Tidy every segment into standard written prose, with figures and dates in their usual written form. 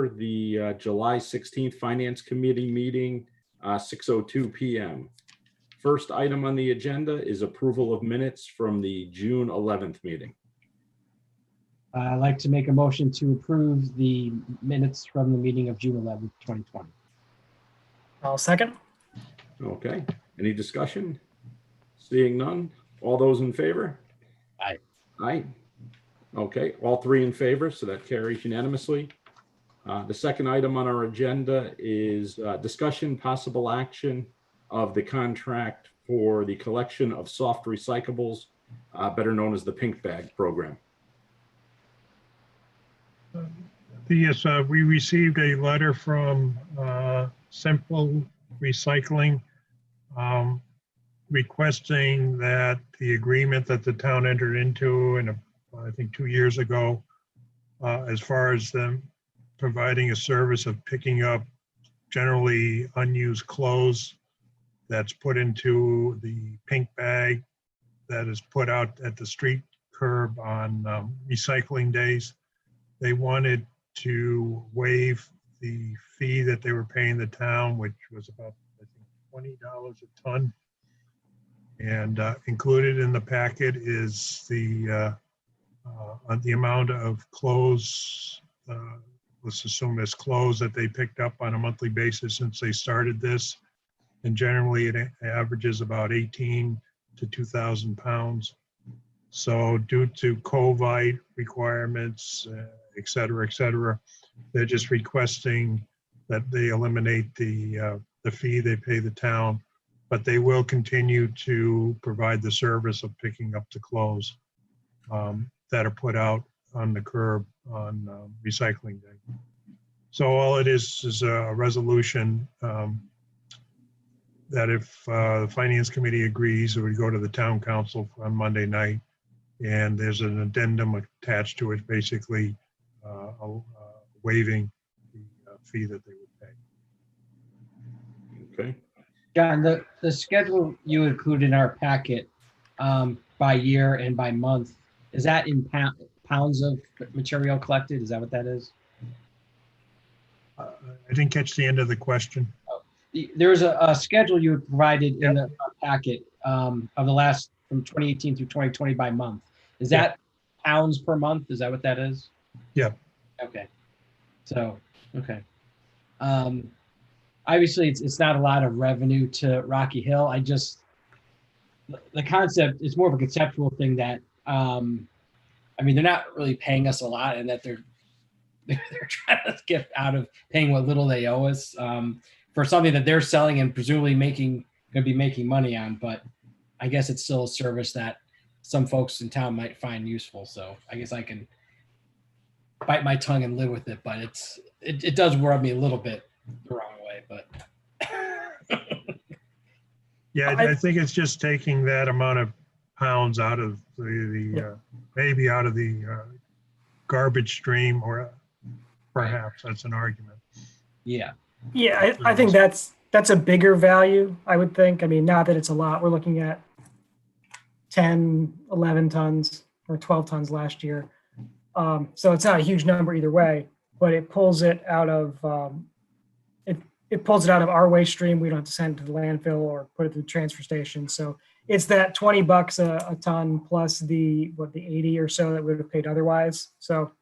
order the July 16th Finance Committee meeting, 6:02 p.m. First item on the agenda is approval of minutes from the June 11th meeting. I'd like to make a motion to approve the minutes from the meeting of June 11th, 2020. I'll second. Okay, any discussion? Seeing none, all those in favor? Aye. Aye. Okay, all three in favor, so that carries unanimously. The second item on our agenda is discussion possible action of the contract for the collection of soft recyclables, better known as the Pink Bag program. Yes, we received a letter from Simple Recycling requesting that the agreement that the town entered into I think 2 years ago, as far as them providing a service of picking up generally unused clothes that's put into the pink bag that is put out at the street curb on recycling days. They wanted to waive the fee that they were paying the town, which was about, I think, $20 a ton. And included in the packet is the amount of clothes, let's assume it's clothes that they picked up on a monthly basis since they started this. And generally it averages about 18 to 2,000 pounds. So due to COVID requirements, et cetera, they're just requesting that they eliminate the fee they pay the town, but they will continue to provide the service of picking up the clothes that are put out on the curb on recycling day. So all it is a resolution that if the Finance Committee agrees, it would go to the Town Council on Monday night. And there's an addendum attached to it, basically waiving the fee that they would pay. Okay. John, the schedule you include in our packet by year and by month, is that in pounds of material collected? Is that what that is? I didn't catch the end of the question. There's a schedule you had provided in the packet of the last from 2018 through 2020 by month. Is that pounds per month? Is that what that is? Yeah. Okay. So, okay. Obviously, it's not a lot of revenue to Rocky Hill. The concept is more of a conceptual thing that, I mean, they're not really paying us a lot, and that they're trying to get out of paying what little they owe us for something that they're selling and presumably going to be making money on. But I guess it's still a service that some folks in town might find useful. So I guess I can bite my tongue and live with it, but it does rub me a little bit the wrong way, but. Yeah, I think it's just taking that amount of pounds out of maybe out of the garbage stream, or perhaps that's an argument. Yeah. Yeah, I think that's a bigger value, I would think. I mean, not that it's a lot. We're looking at 10, 11 tons or 12 tons last year. So it's not a huge number either way, but it pulls it out of it pulls it out of our waste stream. We don't have to send it to the landfill or put it to the transfer station. So it's that $20 a ton plus the 80 or so that we would have paid otherwise. So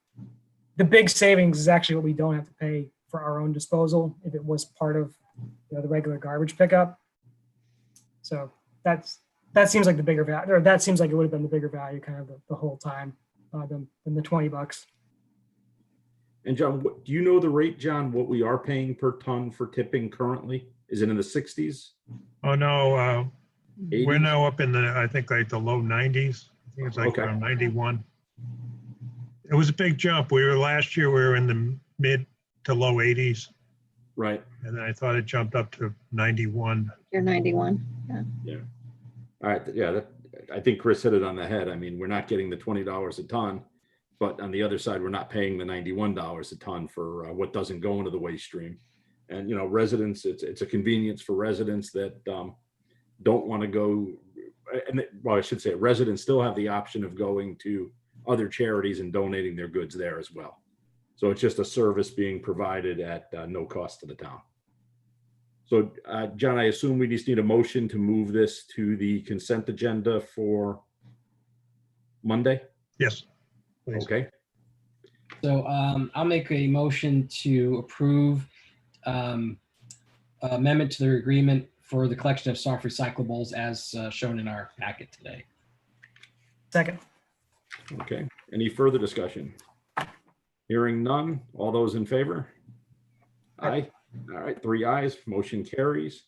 the big savings is actually what we don't have to pay for our own disposal if it was part of the regular garbage pickup. So that seems like the bigger value, or that seems like it would have been the bigger value kind of the whole time than the $20. And John, do you know the rate, John, what we are paying per ton for tipping currently? Is it in the 60s? Oh, no, 80s? we're now up in I think like the low 90s. I think it's like around 91. It was a big jump. Last year, we were in the mid to low 80s. Right. And then I thought it jumped up to 91. You're 91. Yeah. All right. Yeah. I think Chris hit it on the head. I mean, we're not getting the $20 a ton, but on the other side, we're not paying the $91 a ton for what doesn't go into the waste stream. And, residents, it's a convenience for residents that don't want to go. And well, I should say residents still have the option of going to other charities and donating their goods there as well. So it's just a service being provided at no cost to the town. So John, I assume we just need a motion to move this to the consent agenda for Monday? Yes, please. Okay, So I'll make a motion to approve amendment to the agreement for the collection of soft recyclables as shown in our packet today. Second. okay. Any further discussion? Hearing none. All those in favor? Aye. All right, 3 ayes, motion carries.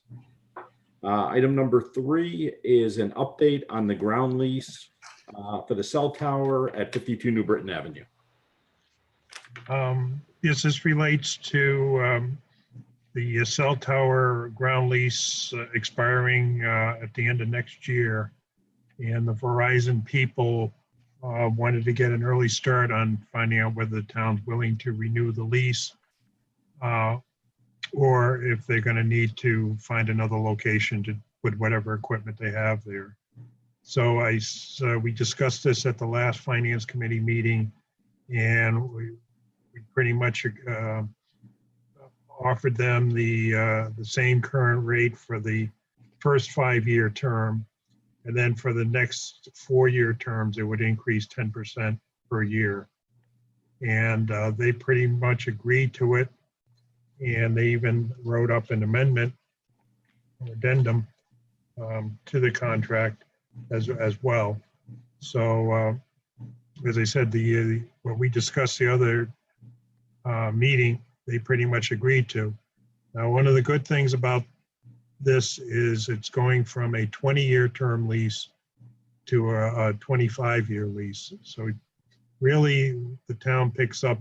Item number 3 is an update on the ground lease for the cell tower at 52 New Britain Avenue. Yes, this relates to the cell tower ground lease expiring at the end of next year. And the Verizon people wanted to get an early start on finding out whether the town's willing to renew the lease or if they're going to need to find another location to put whatever equipment they have there. So we discussed this at the last finance committee meeting, and we pretty much offered them the same current rate for the first 5-year term. And then for the next 4-year terms, it would increase 10% per year. And they pretty much agreed to it. And they even wrote up an amendment, or addendum to the contract as well. So as I said, what we discussed the other meeting, they pretty much agreed to. Now, one of the good things about this is it's going from a 20-year term lease to a 25-year lease. So really the town picks up,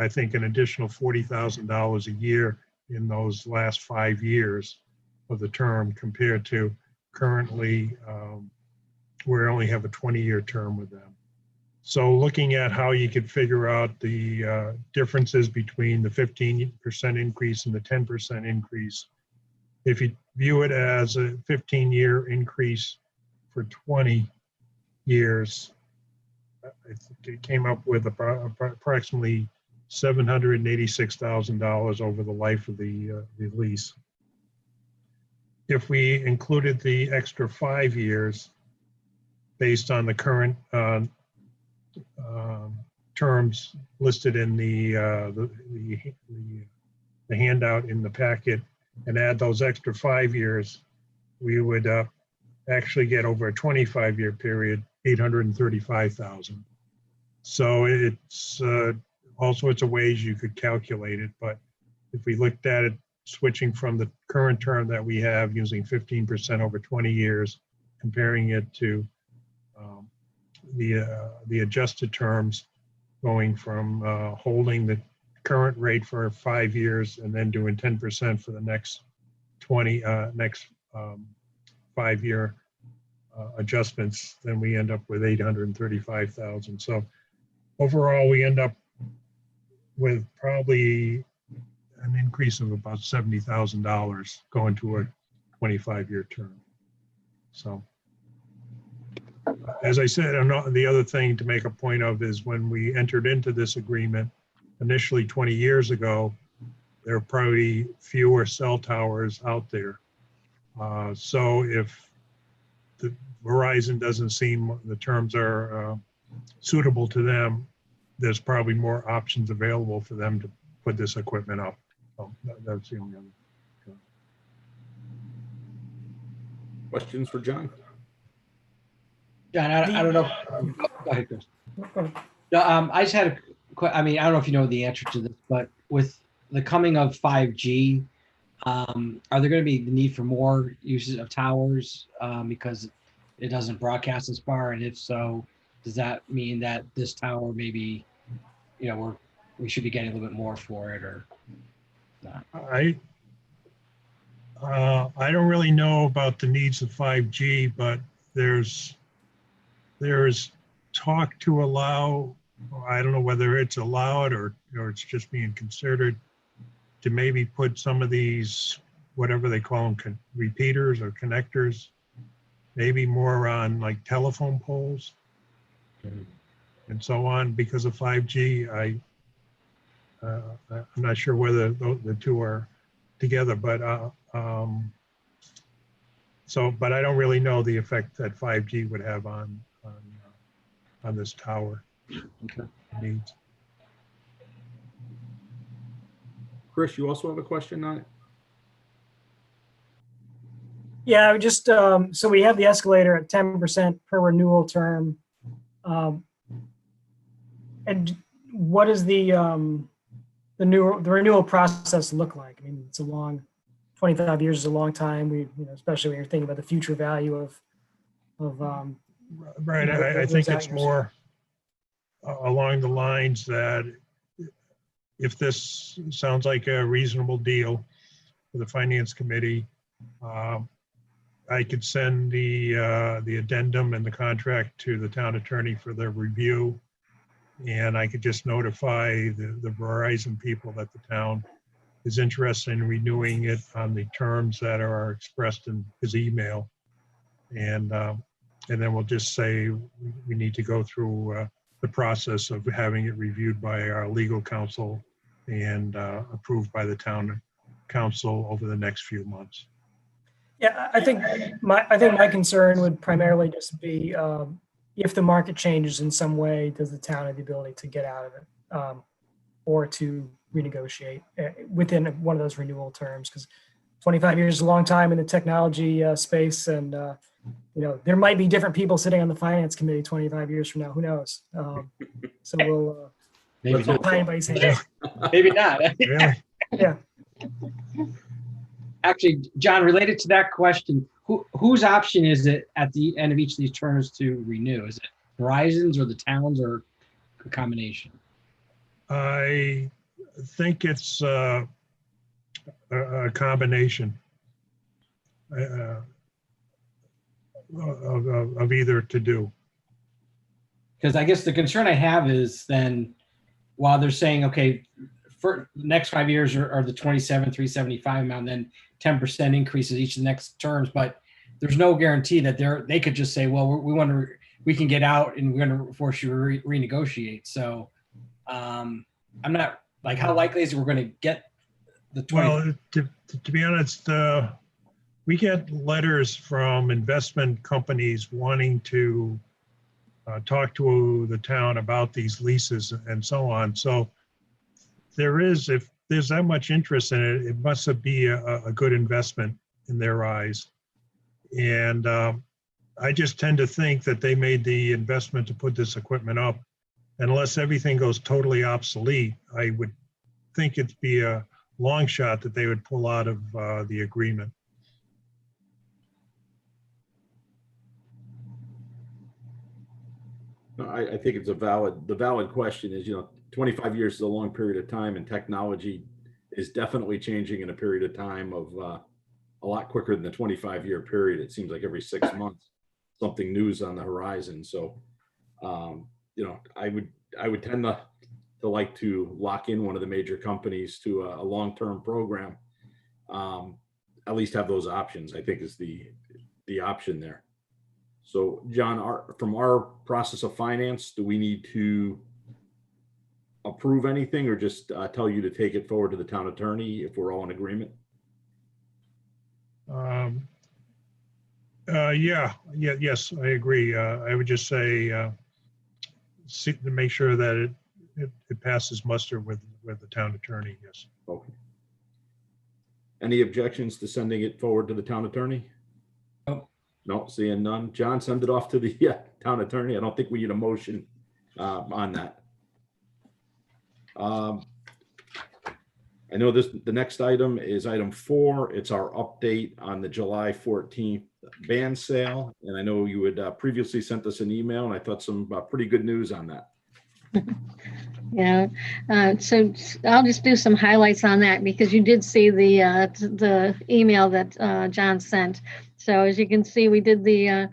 I think, an additional $40,000 a year in those last 5 years of the term compared to currently we only have a 20-year term with them. So looking at how you could figure out the differences between the 15% increase and the 10% increase, if you view it as a 15-year increase for 20 years, I think it came up with approximately $786,000 over the life of the lease. If we included the extra 5 years based on the current terms listed in the handout in the packet and add those extra 5 years, we would actually get over a 25-year period, $835,000. So it's all sorts of ways you could calculate it, but if we looked at it switching from the current term that we have using 15% over 20 years, comparing it to the adjusted terms, going from holding the current rate for 5 years and then doing 10% for the next 5-year adjustments, then we end up with $835,000. So overall, we end up with probably an increase of about $70,000 going to a 25-year term. So as I said, the other thing to make a point of is when we entered into this agreement initially 20 years ago, there are probably fewer cell towers out there. So if the Verizon doesn't seem the terms are suitable to them, there's probably more options available for them to put this equipment up. So that's the only other. Questions for John? John, I don't know. Go ahead, Chris. No, I just had I mean, I don't know if you know the answer to this, but with the coming of 5G, are there going to be the need for more uses of towers because it doesn't broadcast as far? And if so, does that mean that this tower maybe, we should be getting a little bit more for it or not? I don't really know about the needs of 5G, but there's talk to allow, I don't know whether it's allowed or it's just being considered, to maybe put some of these, whatever they call them, repeaters or connectors, maybe more on like telephone poles. and so on because of 5G. I'm not sure whether the two are together, but but I don't really know the effect that 5G would have on this tower Okay. needs. Chris, you also have a question on it? Yeah, we just, so we have the escalator at 10% per renewal term. And what is the renewal process look like? I mean, it's a long, 25 years is a long time. Especially when you're thinking about the future value of Right, I think it's more along the lines that if this sounds like a reasonable deal for the finance committee, I could send the addendum and the contract to the town attorney for their review. And I could just notify the Verizon people that the town is interested in renewing it on the terms that are expressed in his email. And then we'll just say we need to go through the process of having it reviewed by our legal counsel and approved by the town council over the next few months. Yeah, I think my concern would primarily just be if the market changes in some way, does the town have the ability to get out of it or to renegotiate within one of those renewal terms? Because 25 years is a long time in the technology space, and there might be different people sitting on the finance committee 25 years from now. Who knows? So we'll Maybe not not. tie anybody's hands. Maybe not. Really? Yeah. Actually, John, related to that question, whose option is it at the end of each of these terms to renew? Is it Verizon's or the town's or a combination? I think it's a combination of either to do. Because I guess the concern I have is then while they're saying, okay, for the next 5 years are the 27,375 amount, then 10% increases each of the next terms, but there's no guarantee that they could just say, well, we can get out and we're going to force you to renegotiate. So I'm not like, how likely is it we're going to get the 20? Well, to be honest, we get letters from investment companies wanting to talk to the town about these leases and so on. So if there's that much interest in it, it must be a good investment in their eyes. And I just tend to think that they made the investment to put this equipment up. Unless everything goes totally obsolete, I would think it'd be a long shot that they would pull out of the agreement. No, I think it's the valid question is, 25 years is a long period of time, and technology is definitely changing in a period of time of a lot quicker than the 25-year period. It seems like every 6 months, something new is on the horizon. So, I would tend to like to lock in one of the major companies to a long-term program. At least have those options, I think, is the option there. So, John, from our process of finance, do we need to approve anything or just tell you to take it forward to the town attorney if we're all in agreement? Yes, I agree. I would just say seek to make sure that it passes muster with the town attorney. Yes. Okay. Any objections to sending it forward to the town attorney? No, seeing none. John, send it off to the town attorney. I don't think we need a motion on that. I know the next item is item 4. It's our update on the July 14th band sale. And I know you had previously sent us an email, and I thought some pretty good news on that. Yeah, so I'll just do some highlights on that because you did see the email that John sent. So as you can see, we did the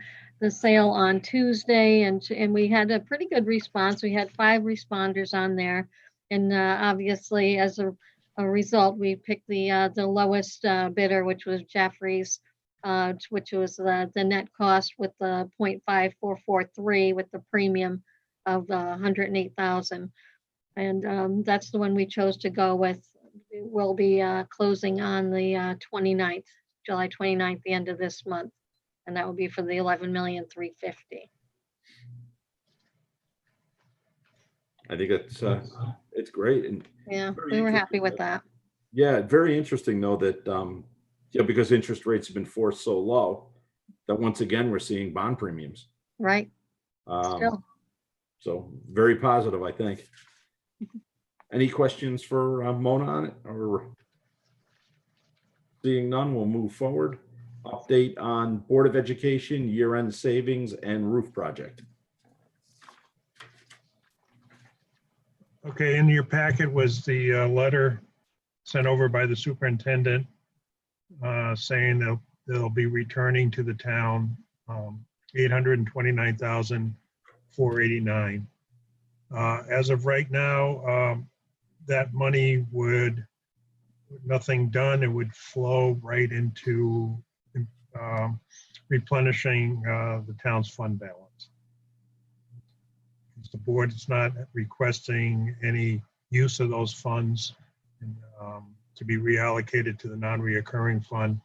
sale on Tuesday, and we had a pretty good response. We had 5 responders on there, and obviously as a result, we picked the lowest bidder, which was Jeffries, which was the net cost with the 0.5443 with the premium of 108,000. And that's the one we chose to go with. We'll be closing on the 29th, July 29th, the end of this month. And that will be for the 11,350,000. I think it's great. And Yeah, very we were interesting happy with though. that. Yeah, very interesting though that, because interest rates have been forced so low that once again, we're seeing bond premiums. Right. Um, Still. So very positive, I think. Any questions for Mona on it, or seeing none, we'll move forward. Update on Board of Education, year-end savings and roof project. Okay, in your packet was the letter sent over by the superintendent saying that they'll be returning to the town $829,489. As of right now, that money would, nothing done, it would flow right into replenishing the town's fund balance. The board is not requesting any use of those funds to be reallocated to the non-reoccurring fund.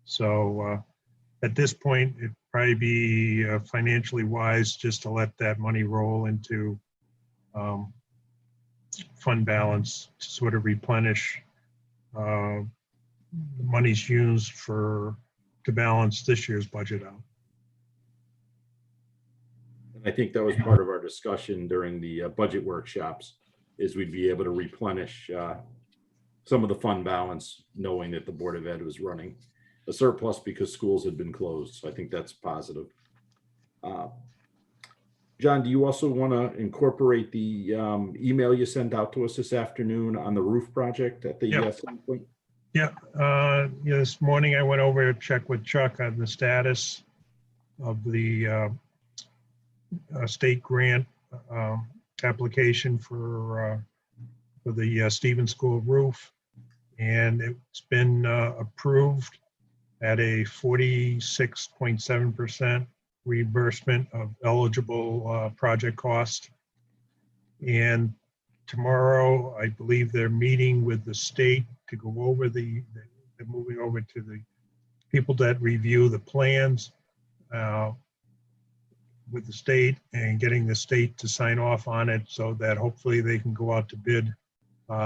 So at this point, it'd probably be financially wise just to let that money roll into fund balance to sort of replenish the monies used to balance this year's budget out. I think that was part of our discussion during the budget workshops, is we'd be able to replenish some of the fund balance, knowing that the Board of Ed was running a surplus because schools had been closed. So I think that's positive. John, do you also want to incorporate the email you sent out to us this afternoon on the roof project at the same point? Yeah, this morning I went over to check with Chuck on the status of the state grant application for the Stevens School roof, and it's been approved at a 46.7% reimbursement of eligible project cost. And tomorrow, I believe they're meeting with the state to go over they're moving over to the people that review the plans with the state and getting the state to sign off on it so that hopefully they can go out to bid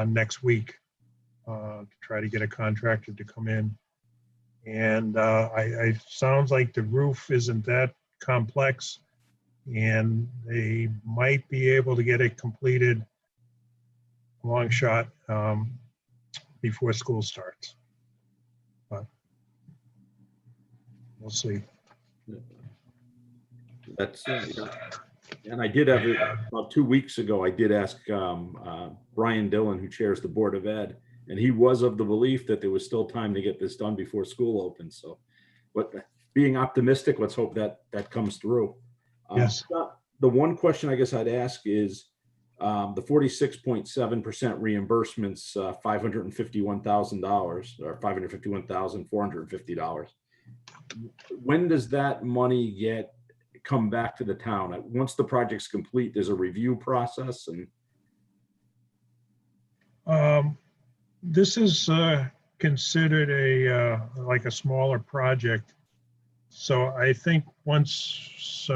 next week to try to get a contractor to come in. And I sounds like the roof isn't that complex, and they might be able to get it completed long shot before school starts. But we'll see. That's and I did have it about 2 weeks ago. I did ask Brian Dillon, who chairs the Board of Ed, and he was of the belief that there was still time to get this done before school opens. So, but being optimistic, let's hope that that comes through. Yes. The one question I guess I'd ask is the 46.7% reimbursements, $551,000 or $551,450. When does that money come back to the town? Once the project's complete, there's a review process, and this is considered like a smaller project. So I think once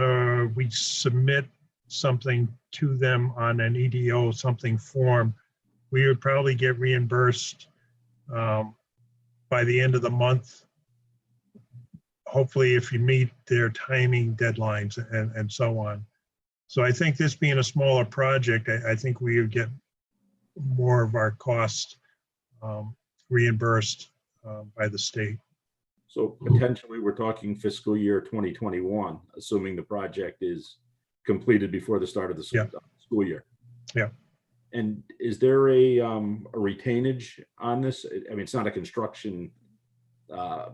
we submit something to them on an EDO something form, we would probably get reimbursed by the end of the month. Hopefully, if you meet their timing deadlines and so on. So I think this being a smaller project, I think we would get more of our costs reimbursed by the state. so potentially we're talking fiscal year 2021, assuming the project is completed before the start of the school year. Yeah. And is there a retainage on this? I mean, it's not a construction, a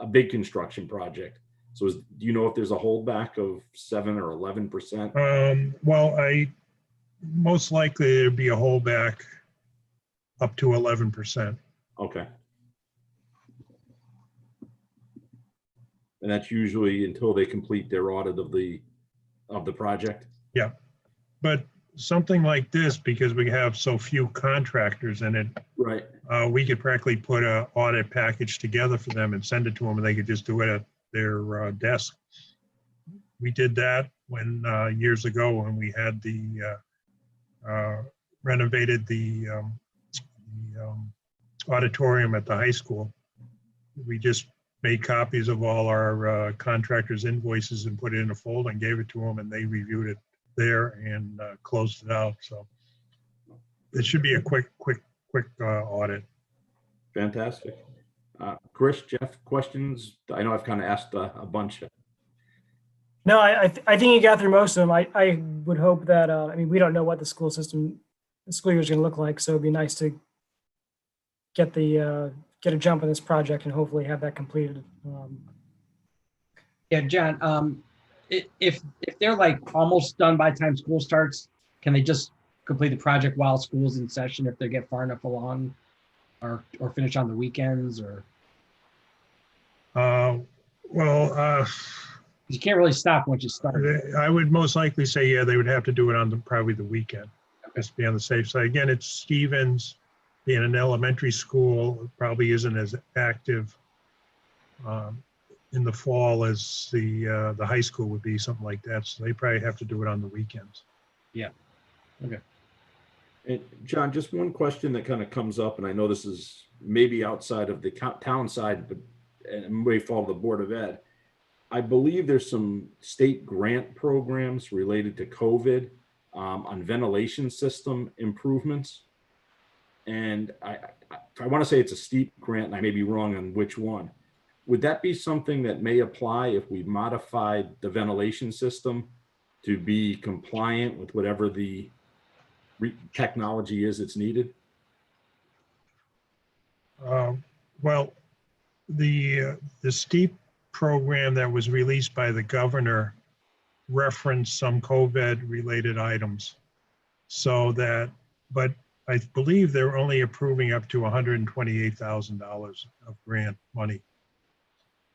big construction project. So do you know if there's a holdback of 7 or 11%? Well, most likely there'd be a holdback up to 11%. Okay. And that's usually until they complete their audit of the project? Yeah. but something like this, because we have so few contractors in it, Right. we could practically put a audit package together for them and send it to them, and they could just do it at their desk. We did that when years ago when we had the renovated the auditorium at the high school. We just made copies of all our contractors' invoices and put it in a folder and gave it to them, and they reviewed it there and closed it out. So it should be a quick audit. Fantastic. Chris, Jeff, questions? I know I've kind of asked a bunch. No, I think you got through most of them. I would hope that, I mean, we don't know what the school year is going to look like, so it'd be nice to get a jump on this project and hopefully have that completed. Yeah, John, if they're like almost done by the time school starts, can they just complete the project while school's in session if they get far enough along, or finish on the weekends, or? You can't really stop once you start. I would most likely say, yeah, they would have to do it on probably the weekend, just to be on the safe side. Again, it's Stevens, being an elementary school, it probably isn't as active in the fall as the high school would be, something like that. So they probably have to do it on the weekends. Yeah. Okay. And John, just one question that kind of comes up, and I know this is maybe outside of the town side, but it may fall to the Board of Ed. I believe there's some state grant programs related to COVID on ventilation system improvements. And I want to say it's a steep grant, and I may be wrong on which one. Would that be something that may apply if we modified the ventilation system to be compliant with whatever the technology is that's needed? Well, the steep program that was released by the governor referenced some COVID related items. So that, but I believe they're only approving up to $128,000 of grant money.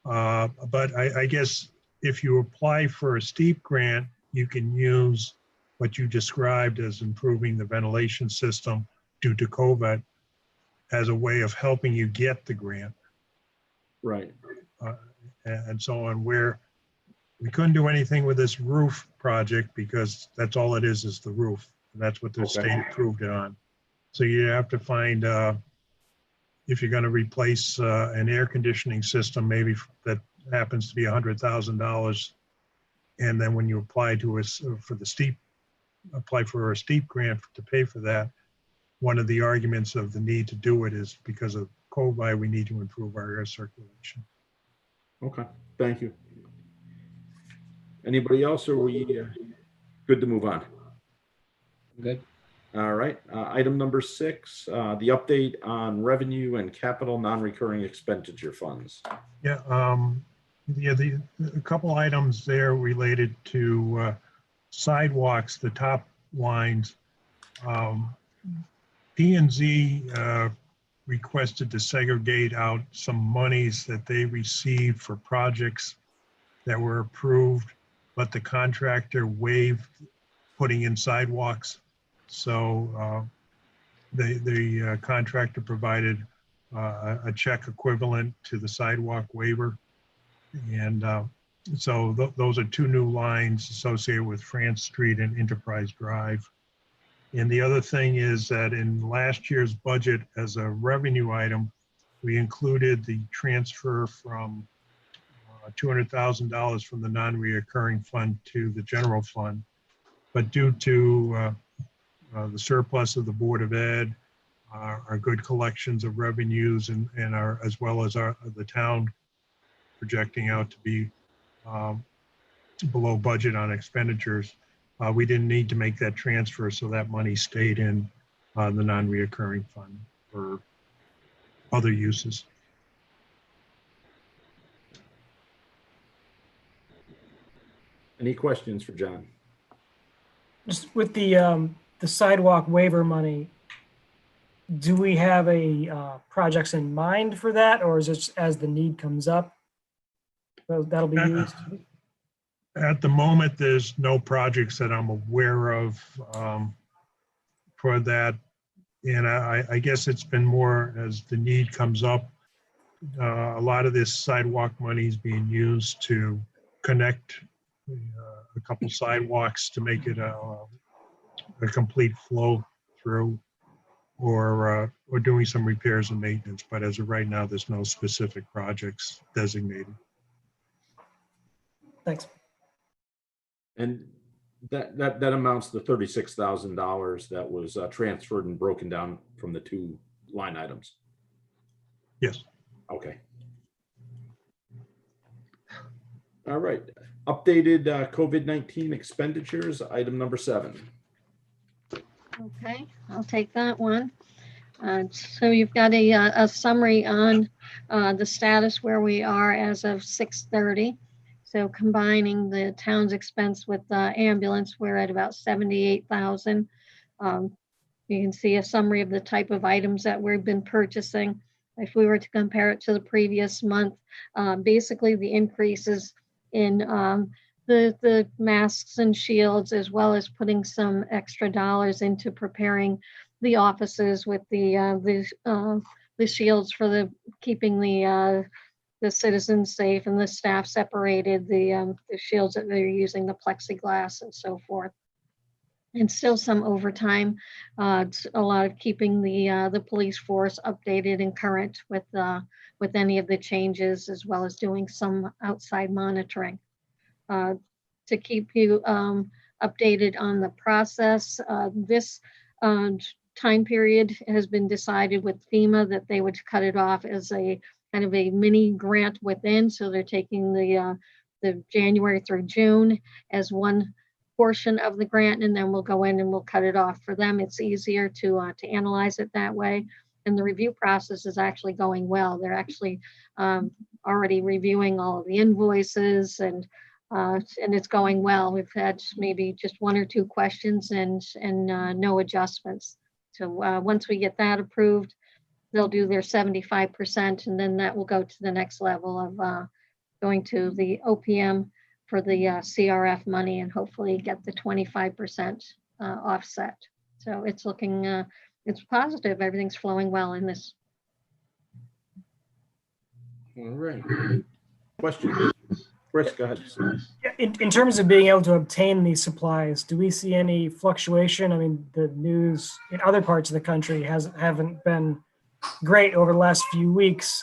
But I guess if you apply for a steep grant, you can use what you described as improving the ventilation system due to COVID as a way of helping you get the grant. Right. And so on, where we couldn't do anything with this roof project because that's all it is the roof. And that's what the state approved it on. So you have to find, if you're going to replace an air conditioning system, maybe that happens to be $100,000. And then when you apply to us apply for a steep grant to pay for that, one of the arguments of the need to do it is because of COVID, we need to improve our air circulation. Okay, thank you. Anybody else, or are we good to move on? Good. All right, item number 6, the update on revenue and capital non-recurring expenditure funds. Yeah, a couple items there related to sidewalks, the top lines. P&Z requested to segregate out some monies that they received for projects that were approved, but the contractor waived putting in sidewalks. So the contractor provided a check equivalent to the sidewalk waiver. And so those are 2 new lines associated with France Street and Enterprise Drive. And the other thing is that in last year's budget as a revenue item, we included the transfer from $200,000 from the non-reoccurring fund to the general fund. But due to the surplus of the Board of Ed, our good collections of revenues and our, as well as the town projecting out to be below budget on expenditures, we didn't need to make that transfer, so that money stayed in the non-reoccurring fund for other uses. Any questions for John? Just with the sidewalk waiver money, do we have projects in mind for that, or is it just as the need comes up? That'll be used. At the moment, there's no projects that I'm aware of for that. And I guess it's been more as the need comes up. A lot of this sidewalk money is being used to connect a couple sidewalks to make it a complete flow through, or doing some repairs and maintenance. But as of right now, there's no specific projects designated. Thanks. And that amounts to $36,000 that was transferred and broken down from the two line items. Yes. Okay. All right. Updated COVID-19 expenditures, item number 7. Okay, I'll take that one. So you've got a summary on the status where we are as of 6:30. So combining the town's expense with the ambulance, we're at about 78,000. You can see a summary of the type of items that we've been purchasing. If we were to compare it to the previous month, basically the increases in the masks and shields, as well as putting some extra dollars into preparing the offices with the shields for keeping the citizens safe and the staff separated, the shields that they're using, the plexiglass and so forth. And still some overtime, a lot of keeping the police force updated and current with any of the changes, as well as doing some outside monitoring. To keep you updated on the process, this time period has been decided with FEMA that they would cut it off as a kind of a mini grant within. So they're taking the January through June as one portion of the grant, and then we'll go in and we'll cut it off. For them, it's easier to analyze it that way. And the review process is actually going well. They're actually already reviewing all of the invoices, and it's going well. We've had maybe just 1 or 2 questions and no adjustments. So once we get that approved, they'll do their 75%, and then that will go to the next level of going to the OPM for the CRF money, and hopefully get the 25% offset. So it's looking, it's positive. Everything's flowing well in this. All right. Question. Chris, go ahead. In terms of being able to obtain these supplies, do we see any fluctuation? I mean, the news in other parts of the country haven't been great over the last few weeks.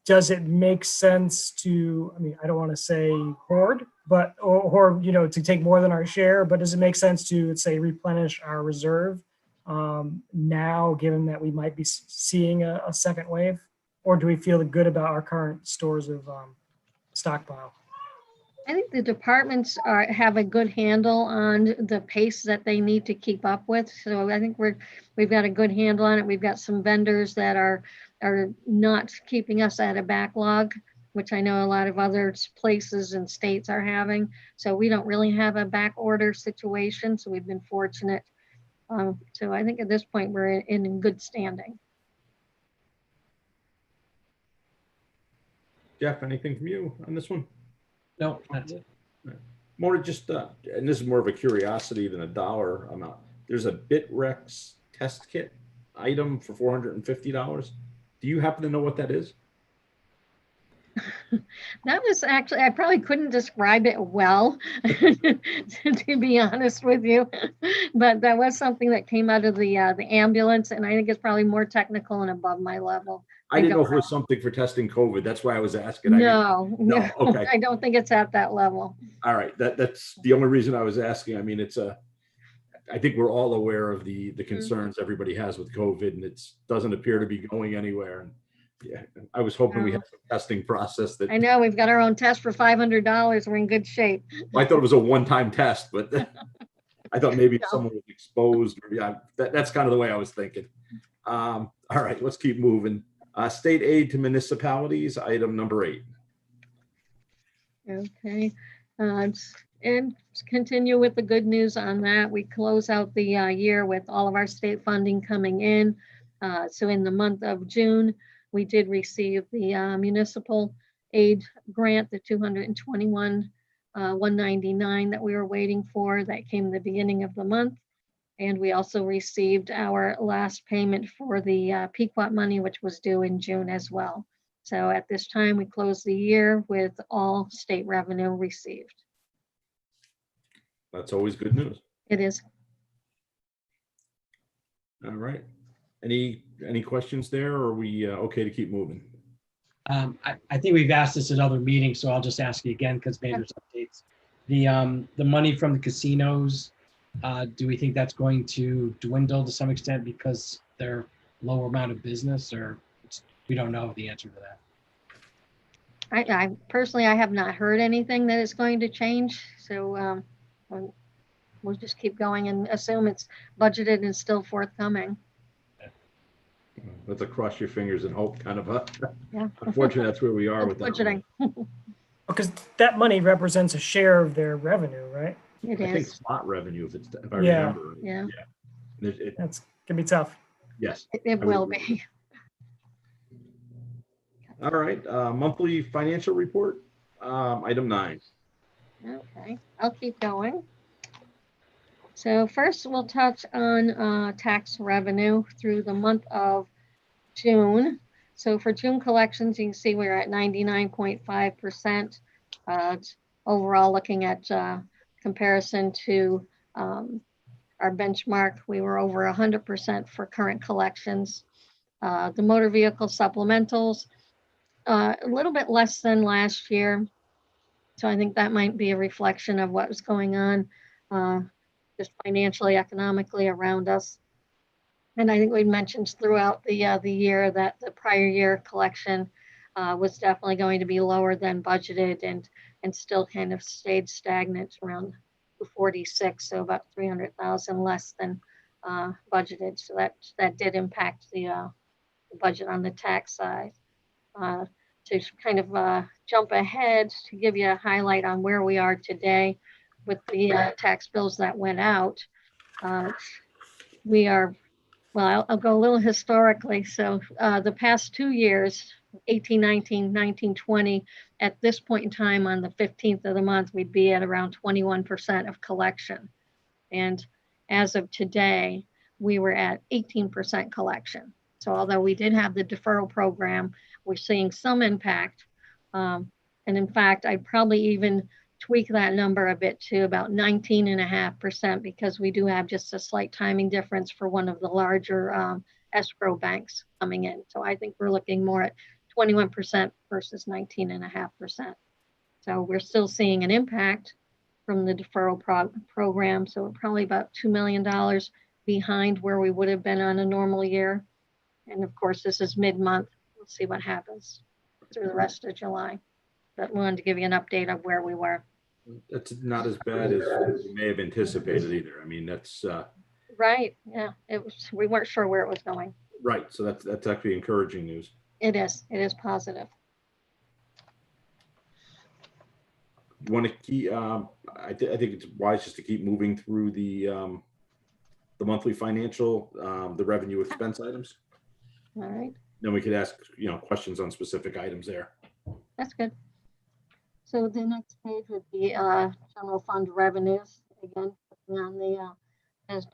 Does it make sense to, I mean, I don't want to say hoard, but, or to take more than our share, but does it make sense to, let's say, replenish our reserve now, given that we might be seeing a second wave? Or do we feel good about our current stores of stockpile? I think the departments have a good handle on the pace that they need to keep up with. So I think we've got a good handle on it. We've got some vendors that are not keeping us at a backlog, which I know a lot of other places and states are having. So we don't really have a back order situation. So we've been fortunate. So I think at this point we're in good standing. Jeff, anything from you on this one? No, that's it. More just, and this is more of a curiosity than a dollar amount. There's a Bitrex test kit item for $450. Do you happen to know what that is? That was actually, I probably couldn't describe it well, to be honest with you, but that was something that came out of the ambulance, and I think it's probably more technical and above my level. I didn't know if it was something for testing COVID. That's why I was asking. No, Okay. I don't think it's at that level. All right. That's the only reason I was asking. I mean, I think we're all aware of the concerns everybody has with COVID, and it doesn't appear to be going anywhere. And yeah, I was hoping we had some testing process that. I know we've got our own test for $500. We're in good shape. I thought it was a one-time test, but I thought maybe someone was exposed. Or, yeah, that's kind of the way I was thinking. All right, let's keep moving. State aid to municipalities, item number 8. Okay, and continue with the good news on that. We close out the year with all of our state funding coming in. So in the month of June, we did receive the municipal aid grant, the $221 199 that we were waiting for. That came the beginning of the month. And we also received our last payment for the Pequot money, which was due in June as well. So at this time, we close the year with all state revenue received. That's always good news. It is. All right. Any questions there, or are we okay to keep moving? I think we've asked this at other meetings, so I'll just ask you again because maybe there's updates. The money from the casinos, do we think that's going to dwindle to some extent because they're lower amount of business, or we don't know the answer to that? I personally, I have not heard anything that it's going to change. So we'll just keep going and assume it's budgeted and still forthcoming. Let's cross your fingers and hope kind of. Yeah. Unfortunately, that's where we are with that. Budgeting. Because that money represents a share of their revenue, right? It I think is. slot revenue, if I Yeah. remember. Right. Yeah, That's gonna be tough. Yes. it I will would be. All right. Monthly financial report, item 9. Okay, I'll keep going. So first we'll touch on tax revenue through the month of June. So for June collections, you can see we're at 99.5%. Overall, looking at comparison to our benchmark, we were over 100% for current collections. The motor vehicle supplementals, a little bit less than last year. So I think that might be a reflection of what was going on just financially, economically around us. And I think we mentioned throughout the year that the prior year collection was definitely going to be lower than budgeted and still kind of stayed stagnant around 46, so about 300,000 less than budgeted. So that did impact the budget on the tax side. To kind of jump ahead to give you a highlight on where we are today with the tax bills that went out. We are, well, I'll go a little historically. So the past 2 years, 18, 19, 19, 20, at this point in time on the 15th of the month, we'd be at around 21% of collection. And as of today, we were at 18% collection. So although we did have the deferral program, we're seeing some impact. And in fact, I'd probably even tweak that number a bit to about 19.5% because we do have just a slight timing difference for one of the larger escrow banks coming in. So I think we're looking more at 21% versus 19.5%. So we're still seeing an impact from the deferral program. So we're probably about $2 million behind where we would have been on a normal year. And of course, this is mid-month. We'll see what happens through the rest of July. But we wanted to give you an update of where we were. That's not as bad as you may have anticipated either. I mean, that's Right. Yeah. It was. We weren't sure where it was going. right. So that's actually encouraging news. It is. It is positive. You want to keep? I think it's wise just to keep moving through the monthly financial, the revenue expense items. All right. Then we could ask questions on specific items there. That's good. So the next page would be general fund revenues. Again, on the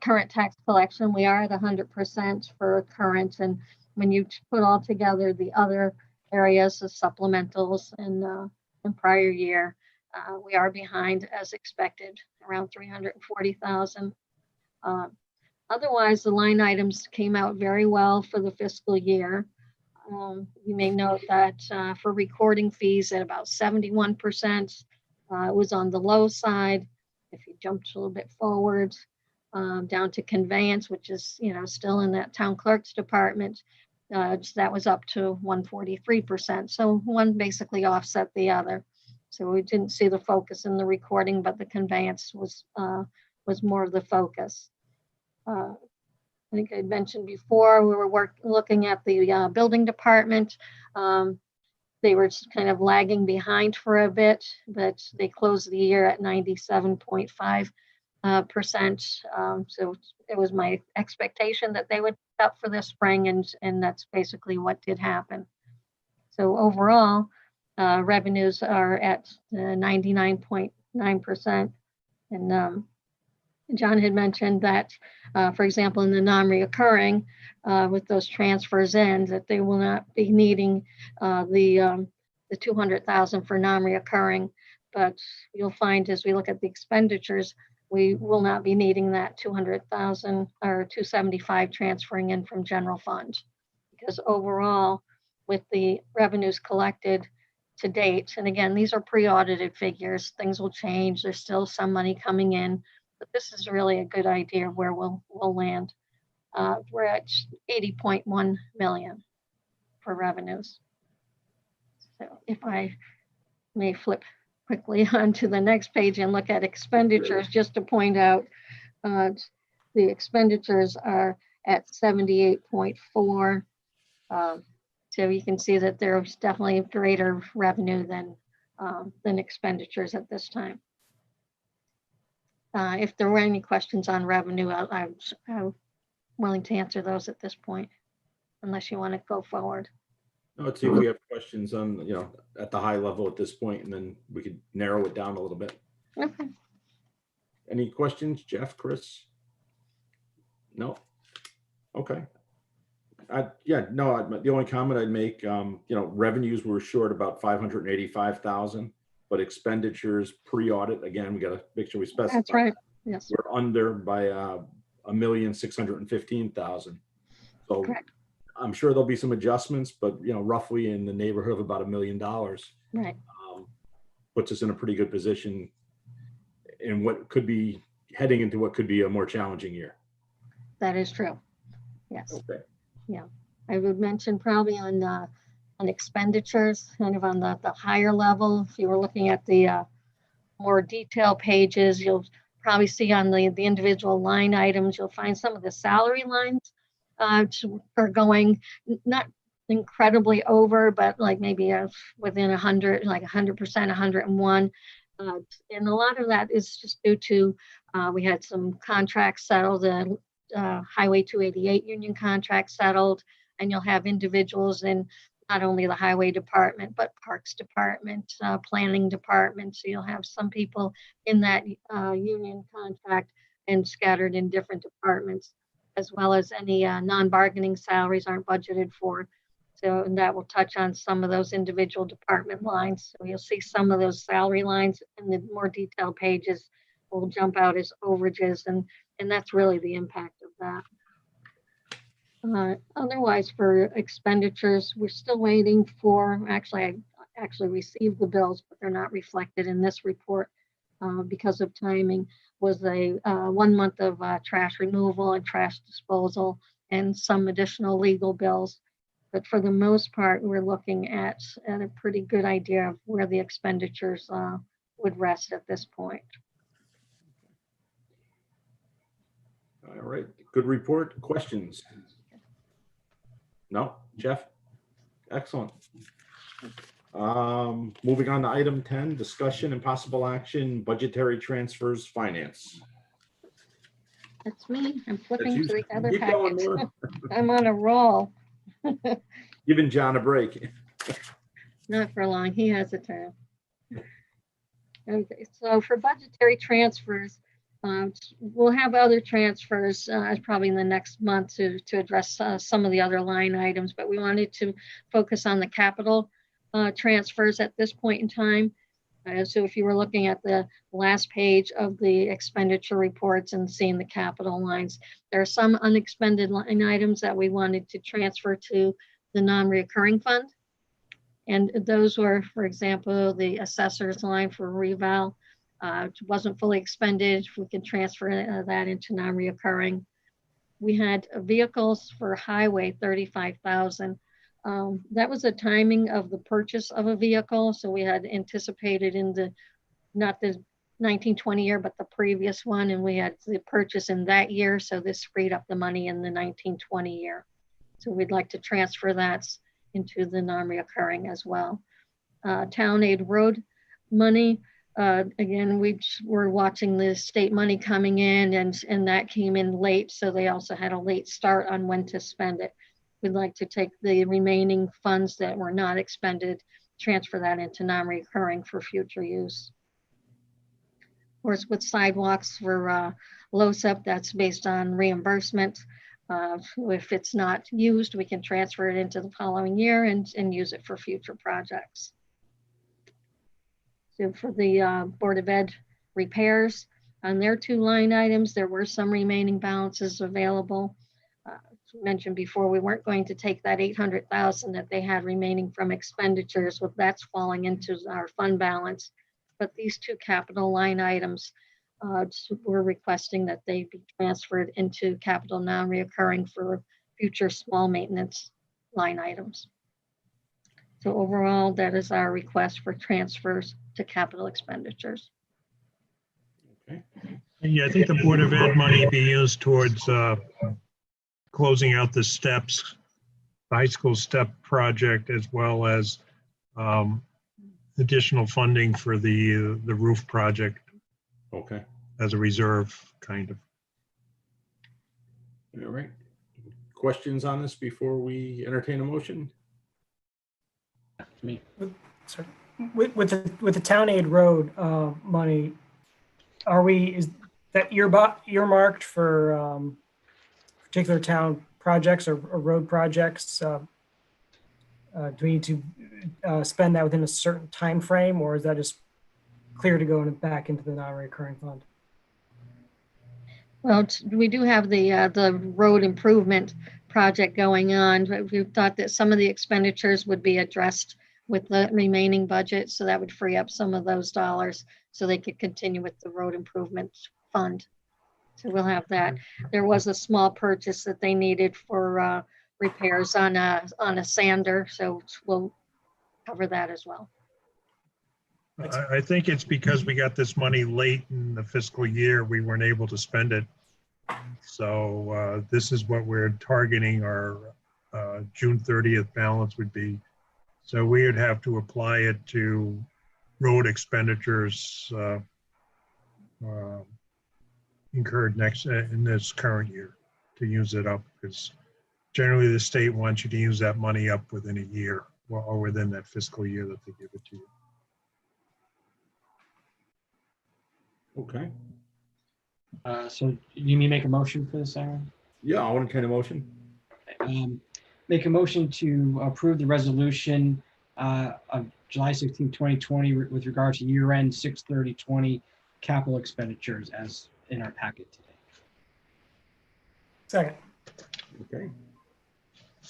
current tax collection, we are at 100% for current. And when you put all together the other areas of supplementals and prior year, we are behind as expected, around 340,000. Otherwise, the line items came out very well for the fiscal year. You may note that for recording fees at about 71%, it was on the low side. If you jumped a little bit forward, down to conveyance, which is still in that town clerk's department, that was up to 143%. So one basically offset the other. So we didn't see the focus in the recording, but the conveyance was more of the focus. I think I mentioned before, we were looking at the building department. They were just kind of lagging behind for a bit, but they closed the year at 97.5%. So it was my expectation that they would pick up for this spring, and that's basically what did happen. So overall, revenues are at 99.9% 9%. And John had mentioned that, for example, in the non-reoccurring, with those transfers in, that they will not be needing the 200,000 for non-reoccurring. But you'll find as we look at the expenditures, we will not be needing that 200,000 or 275 transferring in from general fund, because overall, with the revenues collected to date, and again, these are pre-audited figures, things will change. There's still some money coming in, but this is really a good idea of where we'll land. We're at 80.1 million for revenues. So if I may flip quickly onto the next page and look at expenditures, just to point out, the expenditures are at 78.4. So you can see that there's definitely greater revenue than expenditures at this time. If there were any questions on revenue, I'm willing to answer those at this point, unless you want to go forward. No, let's see if we have questions on, at the high level at this point, and then we could narrow it down a little bit. Okay. Any questions, Jeff, Chris? No? Okay. The only comment I'd make, revenues were short about 585,000, but expenditures pre-audit, again, we got to make sure we specify. That's right. Yes. We're under by 1,615,000. So Correct. I'm sure there'll be some adjustments, but roughly in the neighborhood of about $1 million. Right. Puts us in a pretty good position in what could be heading into what could be a more challenging year. That is true. Yes. Okay. Yeah. I would mention probably on expenditures, kind of on the higher level. If you were looking at the more detailed pages, you'll probably see on the individual line items, you'll find some of the salary lines are going not incredibly over, but like maybe within 100, like 100%, 101. And a lot of that is just due to we had some contracts settled, the Highway 288 union contract settled, and you'll have individuals in not only the highway department, but parks department, planning department. So you'll have some people in that union contract and scattered in different departments, as well as any non-bargaining salaries aren't budgeted for. So, and that will touch on some of those individual department lines. So you'll see some of those salary lines in the more detailed pages will jump out as overages, and that's really the impact of that. Otherwise, for expenditures, we're still waiting for, I actually received the bills, but they're not reflected in this report because of timing, was a 1 month of trash removal and trash disposal and some additional legal bills. But for the most part, we're looking at a pretty good idea of where the expenditures would rest at this point. All right. Good report. Questions? No, Jeff? Excellent. Moving on to item 10, discussion and possible action, budgetary transfers, finance. That's me. I'm flipping That's to you. the other Keep going, package. Laura. I'm on a roll. Giving John a break. Not for long. He has a turn. Okay, so for budgetary transfers, we'll have other transfers probably in the next month to address some of the other line items, but we wanted to focus on the capital transfers at this point in time. So if you were looking at the last page of the expenditure reports and seeing the capital lines, there are some unexpended line items that we wanted to transfer to the non-reoccurring fund. And those were, for example, the assessor's line for reval. Wasn't fully expended. We can transfer that into non-reoccurring. We had vehicles for highway, 35,000. That was the timing of the purchase of a vehicle. So we had anticipated in not the 1920 year, but the previous one. And we had the purchase in that year. So this freed up the money in the 1920 year. So we'd like to transfer that into the non-reoccurring as well. Town aid road money. Again, we're watching the state money coming in, and that came in late. So they also had a late start on when to spend it. We'd like to take the remaining funds that were not expended, transfer that into non-recurring for future use. course, with sidewalks for LoSAP, that's based on reimbursement. If it's not used, we can transfer it into the following year and use it for future projects. So for the Board of Ed repairs, on their 2 line items, there were some remaining balances available. As mentioned before, we weren't going to take that 800,000 that they had remaining from expenditures, well, that's falling into our fund balance. But these 2 capital line items, we're requesting that they be transferred into capital non-reoccurring for future small maintenance line items. So overall, that is our request for transfers to capital expenditures. Okay. Yeah, I think the Board of Ed money be used towards closing out the steps, the high school step project, as well as additional funding for the roof project Okay. as a reserve, kind of. All right. Questions on this before we entertain a motion? Me. Sorry. With the town aid road money, is that earmarked for particular town projects or road projects? Do we need to spend that within a certain time frame, or is that just clear to go back into the non-recurring fund? Well, we do have the road improvement project going on. We thought that some of the expenditures would be addressed with the remaining budget, so that would free up some of those dollars so they could continue with the road improvement fund. So we'll have that. There was a small purchase that they needed for repairs on a sander, so we'll cover that as well. I think it's because we got this money late in the fiscal year, we weren't able to spend it. So this is what we're targeting our June 30th balance would be. So we would have to apply it to road expenditures incurred in this current year to use it up, because generally the state wants you to use that money up within a year or within that fiscal year that they give it to you. Okay. So you mean make a motion for this, Aaron? Yeah, I'll entertain a motion. Make a motion to approve the resolution of July 16, 2020 with regard to year-end 6/30/20 capital expenditures as in our packet today. Second. Okay.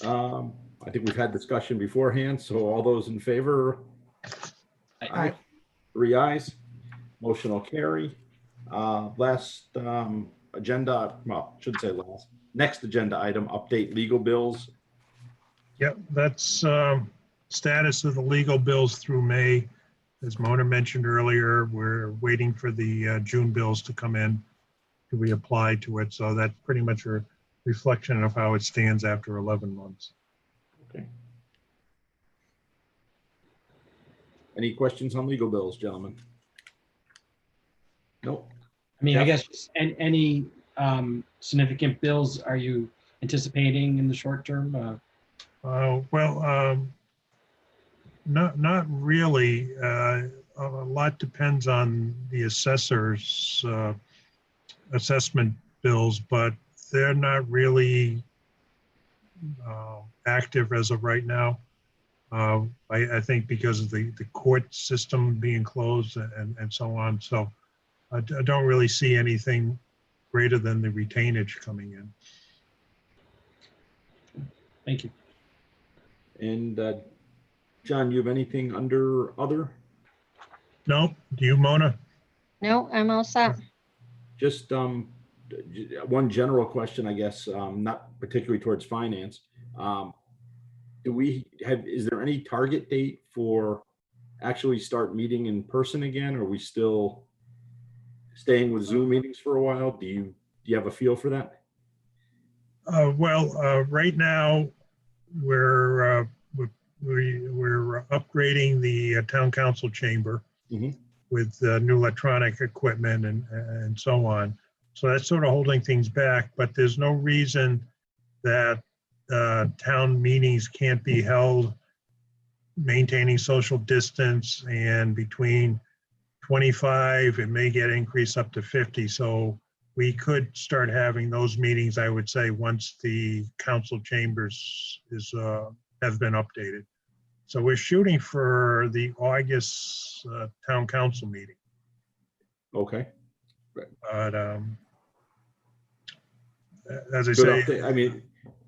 I think we've had discussion beforehand, so all those in favor? Aye. 3 ayes. Motion will carry. Last agenda, well, shouldn't say last. Next agenda item, update legal bills. Yep, that's status of the legal bills through May. As Mona mentioned earlier, we're waiting for the June bills to come in to be applied to it. So that's pretty much a reflection of how it stands after 11 months. Okay. Any questions on legal bills, gentlemen? Nope. I mean, I Jeff? guess any significant bills are you anticipating in the short term? Not really. A lot depends on the assessor's assessment bills, but they're not really active as of right now. I think because of the court system being closed and so on. So I don't really see anything greater than the retainage coming in. Thank you. And John, you have anything under other? No, do you, Mona? No, I'm all set. Just one general question, I guess, not particularly towards finance. Is there any target date for actually start meeting in person again? Or are we still staying with Zoom meetings for a while? Do you have a feel for that? Right now we're upgrading the town council chamber with new electronic equipment and so on. So that's sort of holding things back, but there's no reason that town meetings can't be held maintaining social distance and between 25, it may get increased up to 50. So we could start having those meetings, I would say, once the council chambers have been updated. So we're shooting for the August town council meeting. Okay. But as I Good say, update. I mean,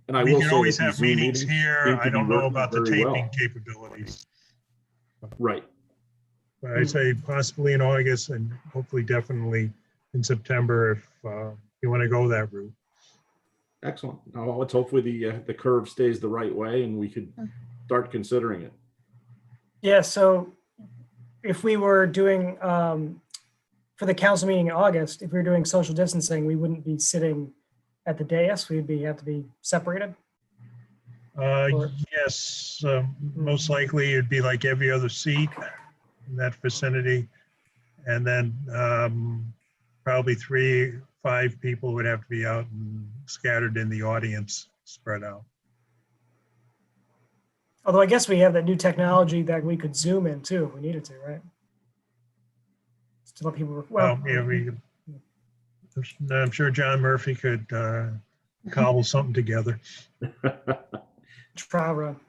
and I we will can say always that have these Zoom meetings meetings here. seem to I be don't know working about the very taping well. capabilities. Right. But I'd say possibly in August and hopefully definitely in September if you want to go that route. Excellent. Now let's hopefully the curve stays the right way and we could start considering it. Yeah, so if we were doing, for the council meeting in August, if we were doing social distancing, we wouldn't be sitting at the dais, we'd have to be separated. Or- Yes, most likely it'd be like every other seat in that vicinity. And then probably 3-5 people would have to be out and scattered in the audience, spread out. Although I guess we have that new technology that we could Zoom in too, if we needed to, right? Just to let people, Well, yeah, I'm sure John Murphy could cobble something together. trial run.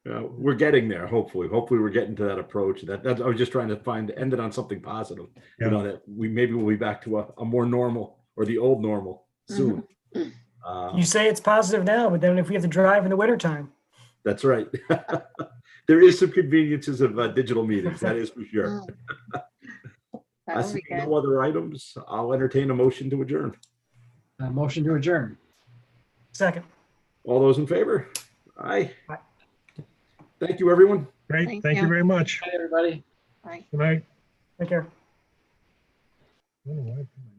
We're getting there, hopefully. Hopefully we're getting to that approach. That's I was just trying to end it on something positive. Yeah. You know, that maybe we'll be back to a more normal or the old normal soon. You say it's positive now, but then if we have to drive in the wintertime, That's right. There is some conveniences of digital meetings, that is for sure. I That would be see good. no other items. I'll entertain a motion to adjourn. Motion to adjourn. second. All those in favor? Aye. Aye. Thank you, everyone. Great, Thank thank you you. very much. Hi, everybody. Bye. Good night. Take care. I don't know why I put my